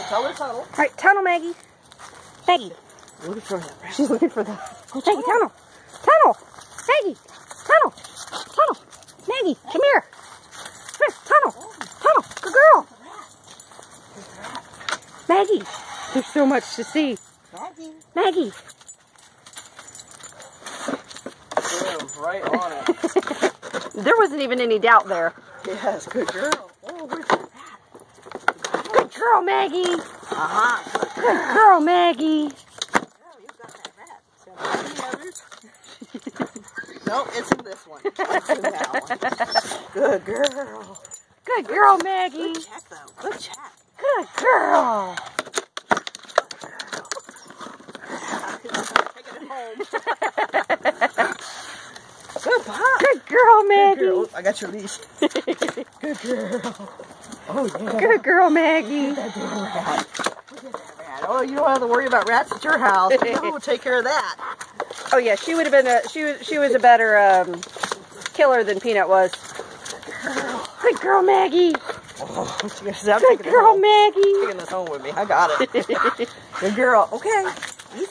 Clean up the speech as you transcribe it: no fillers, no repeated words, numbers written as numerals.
Tell her tunnel. All right, tunnel, Maggie. Maggie. Looking for that rat. She's looking for the... Oh, Maggie, tunnel. Tunnel. Maggie. Tunnel. Tunnel. Maggie, come here. Come here. Tunnel. Tunnel. Good girl. Maggie. There's so much to see. Maggie. Maggie. Boom, right on it. There wasn't even any doubt there. Yes, good girl. Oh, where's the rat? Good girl, Maggie. Uh-huh. Good girl, Maggie. Oh, you got that rat. So, no, it's in this one. It's in that one. Good girl. Good girl, Maggie. Good check, though. Good check. Good girl. Taking it home. Good boy. Good girl, Maggie. Good girl. I got your leash. Good girl. Oh, yeah. Good girl, Maggie. Look at that rat. Look at that rat. Oh, you don't have to worry about rats at your house. We'll take care of that. Oh yeah, she would have been a she was a better killer than Peanut was. Good girl, Maggie. Oh, Good girl, Maggie. Taking this home with me. I got it. Good girl. Okay. Easy.